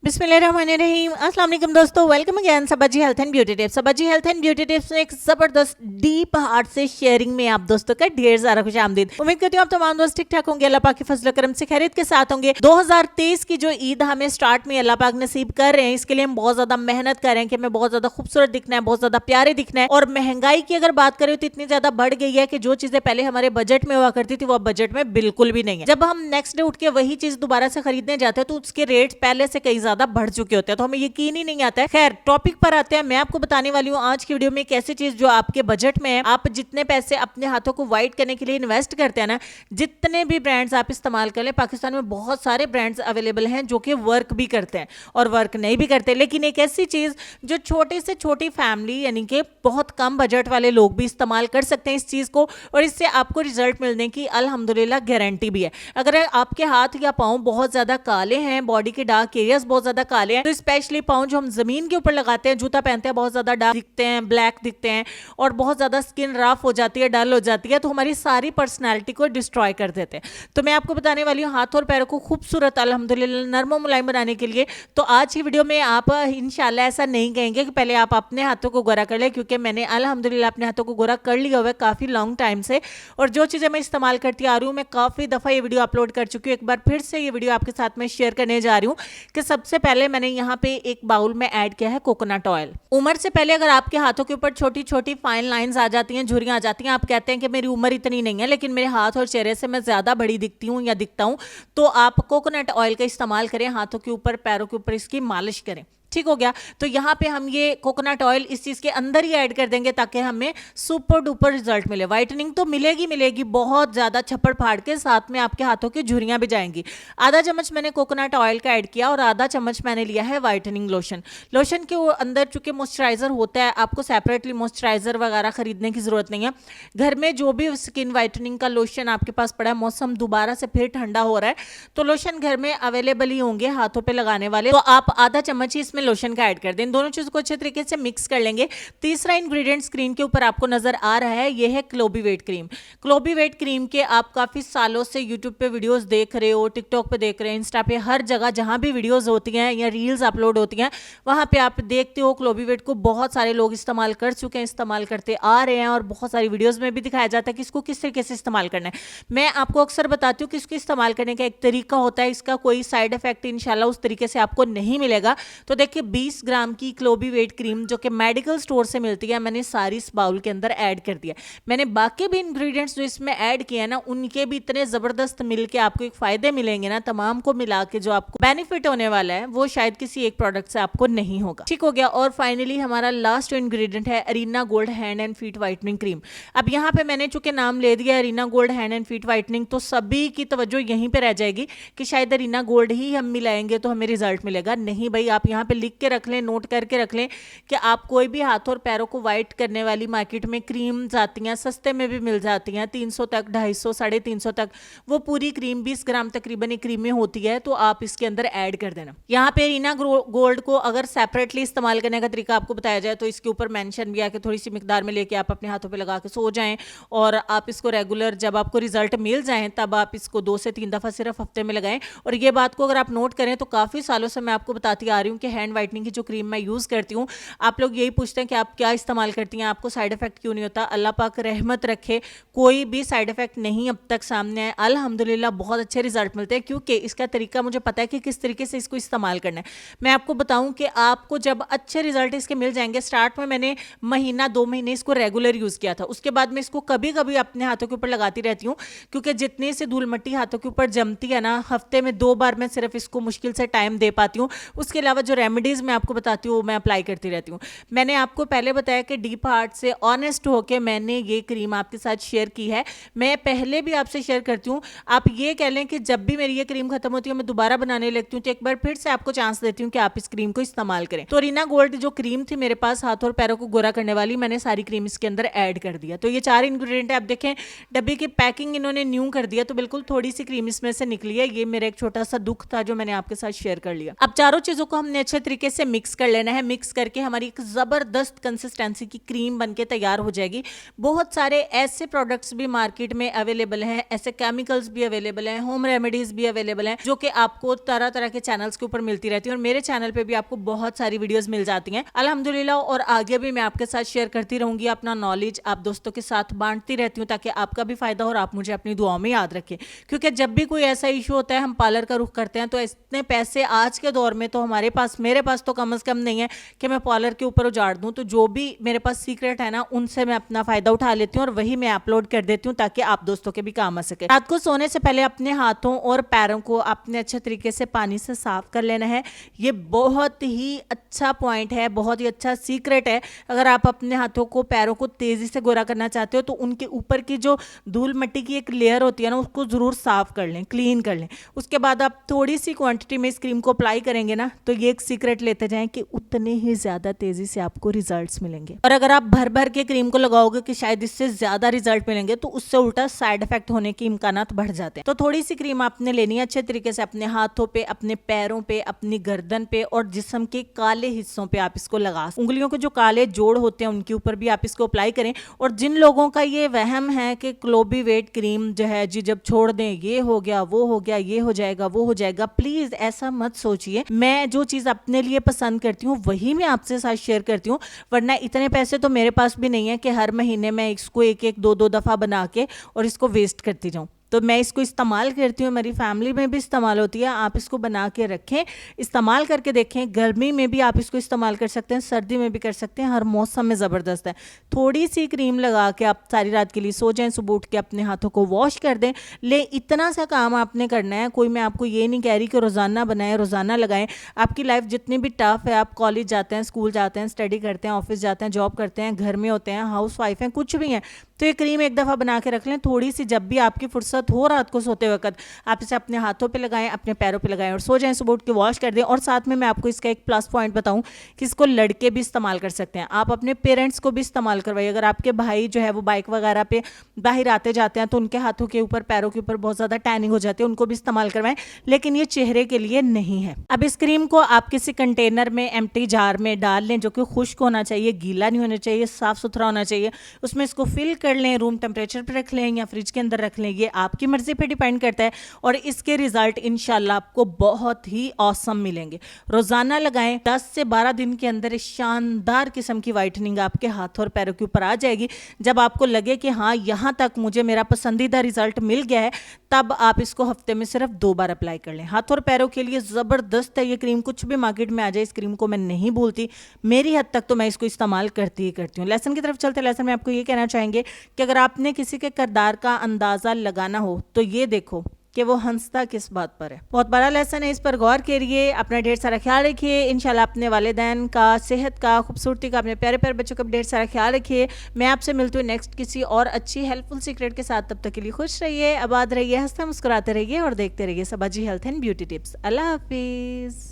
बिस्मिल्लाहिर्रहमानिर्रहीम। अस्सलाम वालेकुम दोस्तों, welcome again Sabaji health and beauty tips. Sabaji health and beauty tips में एक जबरदस्त डीप हार्ट से शेयरिंग में आप दोस्तों का ढेर सारा खुश आमदीद। उम्मीद करती हूँ आप तमाम दोस्त ठीक ठाक होंगे, अल्लाह पाक के फजल करम से खैरियत के साथ होंगे। 2023 की जो ईद हमें स्टार्ट में अल्लाह पाक नसीब कर रहे हैं, इसके लिए हम बहुत ज्यादा मेहनत कर रहे हैं कि हमें बहुत ज्यादा खूबसूरत दिखना है, बहुत ज्यादा प्यारे दिखना है। और महंगाई की अगर बात करें तो इतनी ज्यादा बढ़ गई है कि जो चीजें पहले हमारे बजट में हुआ करती थी वो अब बजट में बिल्कुल भी नहीं है। जब हम नेक्स्ट डे उठ के वही चीज दोबारा से खरीदने जाते हैं तो उसके रेट पहले से कई ज्यादा बढ़ चुके होते हैं, तो हमें यकीन ही नहीं आता है। खैर, टॉपिक पर आते हैं। मैं आपको बताने वाली हूँ आज की वीडियो में एक ऐसी चीज जो आपके बजट में है। आप जितने पैसे अपने हाथों को व्हाइट करने के लिए इन्वेस्ट करते हैं ना, जितने भी ब्रांड्स आप इस्तेमाल कर ले, पाकिस्तान में बहुत सारे ब्रांड्स अवेलेबल हैं जो कि वर्क भी करते हैं और वर्क नहीं भी करते। लेकिन एक ऐसी चीज जो छोटी से छोटी फैमिली यानी कि बहुत कम बजट वाले लोग भी इस्तेमाल कर सकते हैं इस चीज को, और इससे आपको रिजल्ट मिलने की अल्हम्दुलिल्लाह गारंटी भी है। अगर आपके हाथ या पाँव बहुत ज्यादा काले हैं, बॉडी के डार्क एरियाज बहुत ज्यादा काले हैं, तो स्पेशली पाँव जो हम जमीन के ऊपर लगाते हैं, जूता पहनते हैं, बहुत ज्यादा डार्क दिखते हैं, ब्लैक दिखते हैं और बहुत ज्यादा स्किन रफ हो जाती है, डल हो जाती है, तो हमारी सारी पर्सनैलिटी को डिस्ट्रॉय कर देते हैं। तो मैं आपको बताने वाली हूँ हाथ और पैरों को खूबसूरत अल्हम्दुलिल्लाह नरम और मुलायम बनाने के लिए। तो आज की वीडियो में आप इंशाल्लाह ऐसा नहीं कहेंगे कि पहले आप अपने हाथों को गोरा कर ले, क्योंकि मैंने अल्हम्दुलिल्लाह अपने हाथों को गोरा कर लिया हुआ है काफी लॉन्ग टाइम से, और जो चीजें मैं इस्तेमाल करती आ रही हूँ, मैं काफी दफा ये वीडियो अपलोड कर चुकी हूँ। एक बार फिर से ये वीडियो आपके साथ में शेयर करने जा रही हूँ कि सबसे पहले मैंने यहाँ पे एक बाउल में ऐड किया है कोकोनट ऑयल। उम्र से पहले अगर आपके हाथों के ऊपर छोटी छोटी फाइन लाइंस आ जाती हैं, झुर्रियां आ जाती हैं, आप कहते हैं कि मेरी उम्र इतनी नहीं है लेकिन मेरे हाथ और चेहरे से मैं ज्यादा बड़ी दिखती हूँ या दिखता हूँ, तो आप कोकोनट ऑयल का इस्तेमाल करें, हाथों के ऊपर पैरों के ऊपर इसकी मालिश करें। ठीक हो गया। तो यहाँ पे हम ये कोकोनट ऑयल इस चीज के अंदर ही ऐड कर देंगे ताकि हमें सुपर डुपर रिजल्ट मिले। व्हाइटनिंग तो मिलेगी मिलेगी बहुत ज्यादा छप्पड़ फाड़ के, साथ में आपके हाथों की झुर्रियां भी जाएंगी। आधा चम्मच मैंने कोकोनट ऑयल का ऐड किया और आधा चम्मच मैंने लिया है व्हाइटनिंग लोशन। लोशन के अंदर चूंकि मॉइस्चराइजर होता है, आपको सेपरेटली मॉइस्चराइजर वगैरह खरीदने की जरूरत नहीं है। घर में जो भी स्किन व्हाइटनिंग का लोशन आपके पास पड़ा है, मौसम दोबारा से फिर ठंडा हो रहा है तो लोशन घर में अवेलेबल ही होंगे हाथों पे लगाने वाले, तो आप आधा चम्मच ही इसमें लोशन का ऐड कर दें। इन दोनों चीजों को अच्छे तरीके से मिक्स कर लेंगे। तीसरा इंग्रेडिएंट स्क्रीन के ऊपर आपको नजर आ रहा है, यह है क्लोबीवेट क्रीम। क्लोबीवेट क्रीम के आप काफी सालों से यूट्यूब पे वीडियोस देख रहे हो, टिकटॉक पे देख रहे हैं, इंस्टा पे, हर जगह जहां भी वीडियोस होती हैं या रील्स अपलोड होती हैं वहां पे आप देखते हो क्लोबीवेट को बहुत सारे लोग इस्तेमाल कर चुके हैं, इस्तेमाल करते आ रहे हैं, और बहुत सारी वीडियोस में भी दिखाया जाता है कि इसको किस तरीके से इस्तेमाल करना है। मैं आपको अक्सर बताती हूँ कि इसको इस्तेमाल करने का एक तरीका होता है, इसका कोई साइड इफेक्ट इंशाल्लाह उस तरीके से आपको नहीं मिलेगा। तो देखिए 20 ग्राम की क्लोबीवेट क्रीम जो कि मेडिकल स्टोर से मिलती है, मैंने सारी इस बाउल के अंदर ऐड कर दिया। मैंने बाकी भी इंग्रेडिएंट्स जो इसमें ऐड किए हैं ना, उनके भी इतने जबरदस्त मिलके आपको एक फायदे मिलेंगे ना, तमाम को मिला के जो आपको बेनिफिट होने वाला है वो शायद किसी एक प्रोडक्ट से आपको नहीं होगा। ठीक हो गया। और फाइनली हमारा लास्ट इंग्रेडिएंट है arena gold hand and feet whitening cream. अब यहाँ पे मैंने चूंकि नाम ले दिया arena gold hand and feet whitening, तो सभी की तवज्जो यहीं पे रह जाएगी कि शायद अरीना गोल्ड ही हम मिलाएंगे तो हमें रिजल्ट मिलेगा। नहीं भाई, आप यहाँ पे लिख के रख लें, नोट करके रख लें कि आप कोई भी हाथों और पैरों को व्हाइट करने वाली मार्केट में क्रीम आती हैं, सस्ते में भी मिल जाती हैं, 300 तक, 250, 350 तक, वो पूरी क्रीम 20 ग्राम तकरीबन एक क्रीम में होती है, तो आप इसके अंदर ऐड कर देना। यहाँ पे रीना गोल्ड को अगर सेपरेटली इस्तेमाल करने का तरीका आपको बताया जाए तो इसके ऊपर मेंशन भी है कि थोड़ी सी मिकदार में लेके आप अपने हाथों पे लगा के सो जाएं, और आप इसको रेगुलर जब आपको रिजल्ट मिल जाए तब आप इसको 2 से 3 दफा सिर्फ हफ्ते में लगाएं। और ये बात को अगर आप नोट करें तो काफी सालों से मैं आपको बताती आ रही हूँ कि हैंड व्हाइटनिंग की जो क्रीम मैं यूज करती हूँ, आप लोग यही पूछते हैं कि आप क्या इस्तेमाल करती हैं, आपको साइड इफेक्ट क्यों नहीं होता। अल्लाह पाक रहमत रखे, कोई भी साइड इफेक्ट नहीं अब तक सामने आया, अल्हम्दुलिल्लाह बहुत अच्छे रिजल्ट मिलते हैं, क्योंकि इसका तरीका मुझे पता है कि किस तरीके से इसको इस्तेमाल करना है। मैं आपको बताऊं कि आपको जब अच्छे रिजल्ट इसके मिल जाएंगे, स्टार्ट में मैंने महीना 2 महीने इसको रेगुलर यूज किया था, उसके बाद मैं इसको कभी कभी अपने हाथों के ऊपर लगाती रहती हूँ, क्योंकि जितनी से धूल मट्टी हाथों के ऊपर जमती है ना, हफ्ते में 2 बार मैं सिर्फ इसको मुश्किल से टाइम दे पाती हूँ। उसके अलावा जो रेमेडीज मैं आपको बताती हूँ वो मैं अप्लाई करती रहती हूँ। मैंने आपको पहले बताया कि डीप हार्ट से ऑनेस्ट होकर मैंने ये क्रीम आपके साथ शेयर की है, मैं पहले भी आपसे शेयर करती हूँ। आप ये कह लें कि जब भी मेरी ये क्रीम खत्म होती है मैं दोबारा बनाने लगती हूँ, तो एक बार फिर से आपको चांस देती हूँ कि आप इस क्रीम को इस्तेमाल करें। तो रीना गोल्ड जो क्रीम थी मेरे पास हाथों और पैरों को गोरा करने वाली, मैंने सारी क्रीम इसके अंदर ऐड कर दिया। तो ये 4 इंग्रेडिएंट है। आप देखें डब्बे की पैकिंग इन्होंने न्यू कर दिया, तो बिल्कुल थोड़ी सी क्रीम इसमें से निकली है। ये मेरा एक छोटा सा दुख था जो मैंने आपके साथ शेयर कर लिया। अब चारों चीजों को हमने अच्छे तरीके से मिक्स कर लेना है। मिक्स करके हमारी एक ज़बरदस्त कंसिस्टेंसी की क्रीम बनके तैयार हो जाएगी। बहुत सारे ऐसे प्रोडक्ट्स भी मार्केट में अवेलेबल हैं, ऐसे केमिकल्स भी अवेलेबल हैं, होम रेमेडीज भी अवेलेबल हैं, जो कि आपको तरह तरह के चैनल्स के ऊपर मिलती रहती है। और मेरे चैनल पे भी आपको बहुत सारी वीडियोस मिल जाती हैं अल्हम्दुलिल्लाह। और आगे भी मैं आपके साथ शेयर करती रहूंगी, अपना नॉलेज आप दोस्तों के साथ बांटती रहती हूँ, ताकि आपका भी फायदा हो और आप मुझे अपनी दुआओं में याद रखें। क्योंकि जब भी कोई ऐसा इशू होता है, हम पार्लर का रुख करते हैं, तो इतने पैसे आज के दौर में तो हमारे पास, मेरे पास तो कम से कम नहीं है कि मैं पार्लर के ऊपर उजाड़ दूं। तो जो भी मेरे पास सीक्रेट है ना, उनसे मैं अपना फायदा उठा लेती हूँ और वही मैं अपलोड कर देती हूँ, ताकि आप दोस्तों के भी काम आ सके। रात को सोने से पहले अपने हाथों और पैरों को अपने अच्छे तरीके से पानी से साफ कर लेना है। ये बहुत ही अच्छा पॉइंट है, बहुत ही अच्छा सीक्रेट है। अगर आप अपने हाथों को, पैरों को तेजी से गोरा करना चाहते हो, तो उनके ऊपर की जो धूल मिट्टी की एक लेयर होती है ना, उसको जरूर साफ कर लें, क्लीन कर लें। उसके बाद आप थोड़ी सी क्वांटिटी में इस क्रीम को अप्लाई करेंगे ना, तो ये एक सीक्रेट लेते जाएं कि उतने ही ज्यादा तेजी से आपको रिजल्ट्स मिलेंगे। और अगर आप भर भर के क्रीम को लगाओगे कि शायद इससे ज्यादा रिजल्ट मिलेंगे, तो उससे उल्टा साइड इफेक्ट होने के इम्कानात बढ़ जाते हैं। तो थोड़ी सी क्रीम आपने लेनी है अच्छे तरीके से, अपने हाथों पे, अपने पैरों पे, अपनी गर्दन पे और जिस्म के काले हिस्सों पे आप इसको लगा, उंगलियों के जो काले जोड़ होते हैं उनके ऊपर भी आप इसको अप्लाई करें। और जिन लोगों का ये वहम है कि क्लोबीवेट क्रीम जो है जी, जब छोड़ दें ये हो गया, वो हो गया, ये हो जाएगा, वो हो जाएगा, प्लीज ऐसा मत सोचिए। मैं जो चीज अपने लिए पसंद करती हूँ वही मैं आपसे साथ शेयर करती हूँ, वरना इतने पैसे तो मेरे पास भी नहीं है कि हर महीने मैं इसको एक एक दो दो दफा बना के और इसको वेस्ट करती जाऊँ। तो मैं इसको इस्तेमाल करती हूँ, मेरी फैमिली में भी इस्तेमाल होती है। आप इसको बना के रखें, इस्तेमाल करके देखें। गर्मी में भी आप इसको इस्तेमाल कर सकते हैं, सर्दी में भी कर सकते हैं, हर मौसम में ज़बरदस्त है। थोड़ी सी क्रीम लगा के आप सारी रात के लिए सो जाएं, सुबह उठ के अपने हाथों को वॉश कर दें। ले इतना सा काम आपने करना है। कोई, मैं आपको ये नहीं कह रही कि रोज़ाना बनाएं, रोज़ाना लगाएं। आपकी लाइफ जितनी भी टफ है, आप कॉलेज जाते हैं, स्कूल जाते हैं, स्टडी करते हैं, ऑफिस जाते हैं, जॉब करते हैं, घर में होते हैं, हाउस वाइफ हैं, कुछ भी हैं, तो ये क्रीम एक दफ़ा बना के रख लें। थोड़ी सी जब भी आपकी फुर्सत हो रात को सोते वक्त, आप इसे अपने हाथों पे लगाएं, अपने पैरों पे लगाएं और सो जाएं, सुबह उठ के वॉश कर दें। और साथ में मैं आपको इसका एक प्लस पॉइंट बताऊं कि इसको लड़के भी इस्तेमाल कर सकते हैं। आप अपने पेरेंट्स को भी इस्तेमाल करवाइए। अगर आपके भाई जो है वो बाइक वगैरह पे बाहर आते जाते हैं, तो उनके हाथों के ऊपर, पैरों के ऊपर बहुत ज़्यादा टैनिंग हो जाती है, उनको भी इस्तेमाल करवाएं। लेकिन ये चेहरे के लिए नहीं है। अब इस क्रीम को आप किसी कंटेनर में, एम्प्टी जार में डाल लें, जो कि खुश्क होना चाहिए, गीला नहीं होना चाहिए, साफ सुथरा होना चाहिए। उसमें इसको फिल कर लें, रूम टेम्परेचर पे रख लें या फ्रिज के अंदर रख लें, ये आपकी मर्जी पे डिपेंड करता है। और इसके रिजल्ट इंशाल्लाह आपको बहुत ही ऑसम मिलेंगे। रोजाना लगाएं, 10 से 12 दिन के अंदर शानदार किस्म की वाइटनिंग आपके हाथों और पैरों के ऊपर आ जाएगी। जब आपको लगे कि हाँ, यहाँ तक मुझे मेरा पसंदीदा रिजल्ट मिल गया है, तब आप इसको हफ्ते में सिर्फ 2 बार अप्लाई कर लें। हाथों और पैरों के लिए ज़बरदस्त है ये क्रीम। कुछ भी मार्केट में आ जाए, इस क्रीम को मैं नहीं भूलती। मेरी हद तक तो मैं इसको इस्तेमाल करती ही करती हूँ। लेसन की तरफ चलते, लेसन में आपको ये कहना चाहेंगे कि अगर आपने किसी के किरदार का अंदाज़ा लगाना हो, तो ये देखो कि वो हंसता किस बात पर है। बहुत बड़ा लेसन है, इस पर गौर करिए। अपना ढेर सारा ख्याल रखिए। इंशाल्लाह अपने वालिदैन का, सेहत का, खूबसूरती का, अपने प्यारे प्यारे बच्चों का ढेर सारा ख्याल रखिए। मैं आपसे मिलती हूँ नेक्स्ट किसी और अच्छी हेल्पफुल सीक्रेट के साथ। तब तक के लिए खुश रहिए, आबाद रहिए, हंसते मुस्कुराते रहिए और देखते रहिए सबाजी हेल्थ एंड ब्यूटी टिप्स। अल्लाह हाफिज़।